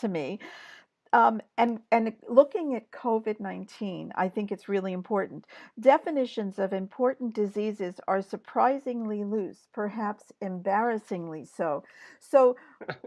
to me. And looking at COVID-19, I think it's really important. Definitions of important diseases are surprisingly loose, perhaps embarrassingly so. So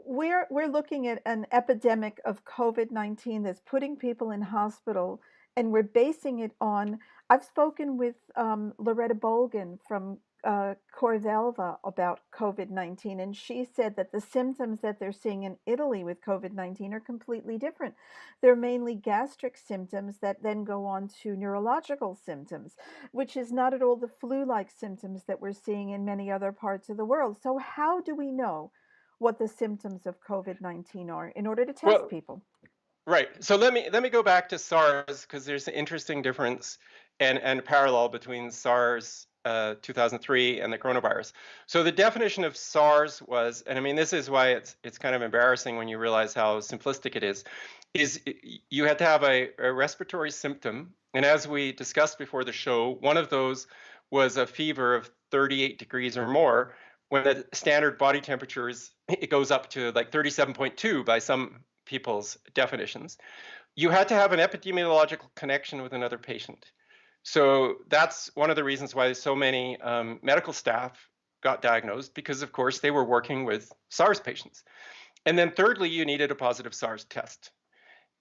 we're looking at an epidemic of COVID-19 that's putting people in hospital, and we're basing it on. I've spoken with Loretta Bolgan from Corvelva about COVID-19, and she said that the symptoms that they're seeing in Italy with COVID-19 are completely different. They're mainly gastric symptoms that then go on to neurological symptoms, which is not at all the flu-like symptoms that we're seeing in many other parts of the world. So how do we know what the symptoms of COVID-19 are in order to test Well, people? right. So let me go back to SARS because there's an interesting difference and parallel between SARS 2003 and the coronavirus. So the definition of SARS was, and I mean this is why it's kind of embarrassing when you realize how simplistic it is you had to have a respiratory symptom, and as we discussed before the show, one of those was a fever of 38 degrees or more. When the standard body temperature is, it goes up to like 37.2 by some people's definitions. You had to have an epidemiological connection with another patient. So that's one of the reasons why so many medical staff got diagnosed, because of course they were working with SARS patients. And then thirdly, you needed a positive SARS test.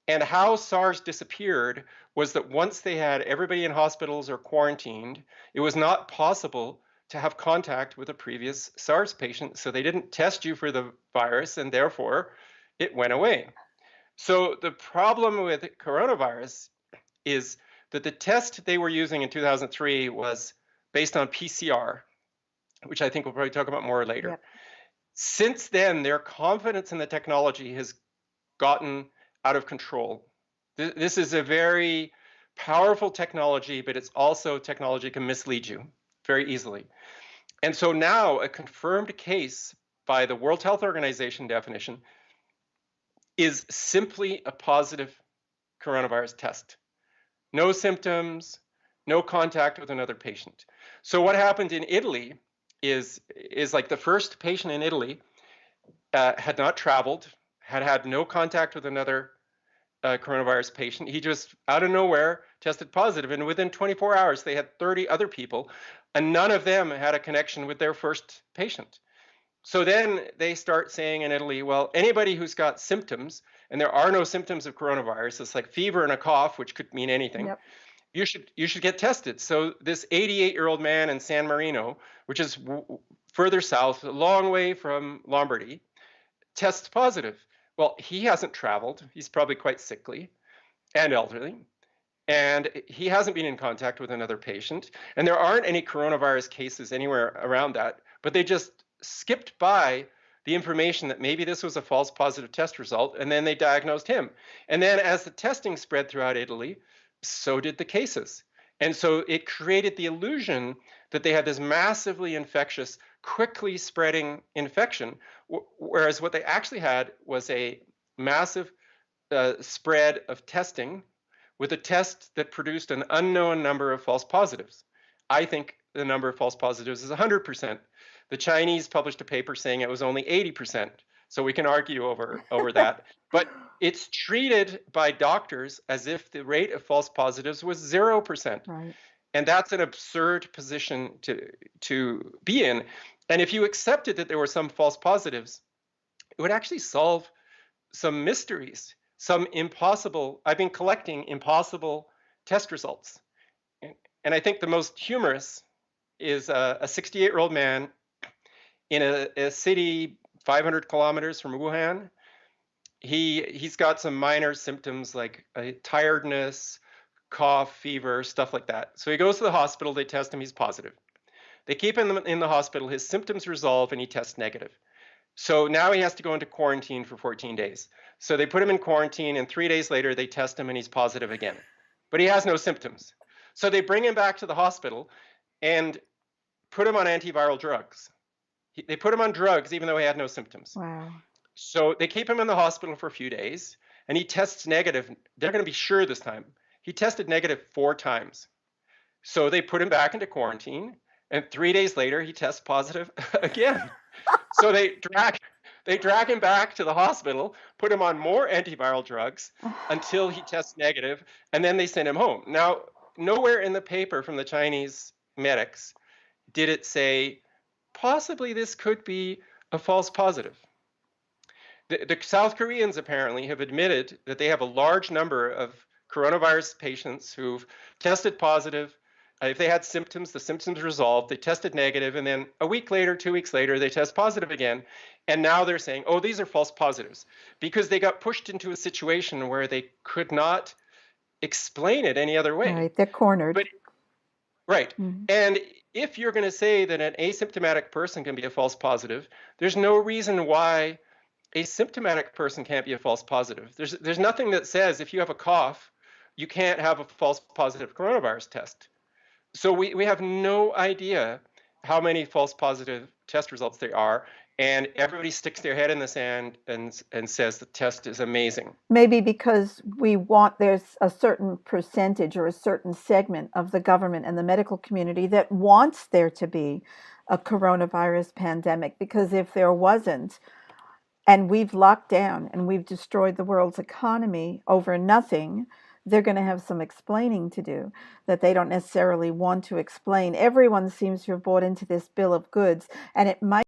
And how SARS disappeared was that once they had everybody in hospitals or quarantined, it was not possible to have contact with a previous SARS patient. So they didn't test you for the virus, and therefore it went away. So the problem with coronavirus is that the test they were using in 2003 was based on PCR, which I think we'll probably talk about more later. Yep. Since then, their confidence in the technology has gotten out of control. This is a very powerful technology, but it's also technology can mislead you very easily. And so now a confirmed case by the World Health Organization definition is simply a positive coronavirus test. No symptoms, no contact with another patient. So what happened in Italy is like the first patient in Italy had not traveled, had no contact with another coronavirus patient. He just out of nowhere tested positive, and within 24 hours they had 30 other people, and none of them had a connection with their first patient. So then they start saying in Italy, well, anybody who's got symptoms, and there are no symptoms of coronavirus, it's like fever and a cough, which could mean anything. Yep. You should get tested. So this 88-year-old man in San Marino, which is further south, a long way from Lombardy, tests positive. Well, he hasn't traveled. He's probably quite sickly and elderly, and he hasn't been in contact with another patient. And there aren't any coronavirus cases anywhere around that, but they just skipped by the information that maybe this was a false positive test result, and then they diagnosed him. And then as the testing spread throughout Italy, so did the cases. And so it created the illusion that they had this massively infectious, quickly spreading infection, whereas what they actually had was a massive spread of testing with a test that produced an unknown number of false positives. I think the number of false positives is 100%. The Chinese published a paper saying it was only 80%. So we can argue over that. But it's treated by doctors as if the rate of false positives was 0%. Right. And that's an absurd position to be in. And if you accepted that there were some false positives, it would actually solve some mysteries, some impossible. I've been collecting impossible test results. And I think the most humorous is a 68-year-old man in a city 500 kilometers from Wuhan. He's got some minor symptoms like tiredness, cough, fever, stuff like that. So he goes to the hospital, they test him, he's positive. They keep him in the hospital, his symptoms resolve, and he tests negative. So now he has to go into quarantine for 14 days. So they put him in quarantine, and 3 days later, they test him, and he's positive again. But he has no symptoms. So they bring him back to the hospital and put him on antiviral drugs. They put him on drugs even though he had no symptoms. Wow. So they keep him in the hospital for a few days, and he tests negative. They're going to be sure this time. He tested negative 4 times. So they put him back into quarantine, and 3 days later, he tests positive again. So they They drag him back to the hospital, put him on more antiviral drugs until he tests negative, and then they send him home. Now, nowhere in the paper from the Chinese medics did it say, possibly this could be a false positive. The South Koreans apparently have admitted that they have a large number of coronavirus patients who've tested positive. If they had symptoms, the symptoms resolved, they tested negative, and then a week later, 2 weeks later, they test positive again. And now they're saying, oh, these are false positives, because they got pushed into a situation where they could not explain it any other way. Right, they're cornered. But right. Mhm. And if you're going to say that an asymptomatic person can be a false positive, there's no reason why a symptomatic person can't be a false positive. There's nothing that says if you have a cough, you can't have a false positive coronavirus test. So we have no idea how many false positive test results there are, and everybody sticks their head in the sand and says the test is amazing. Maybe because there's a certain percentage or a certain segment of the government and the medical community that wants there to be a coronavirus pandemic, because if there wasn't, and we've locked down and we've destroyed the world's economy over nothing, they're going to have some explaining to do that they don't necessarily want to explain. Everyone seems to have bought into this bill of goods, and it might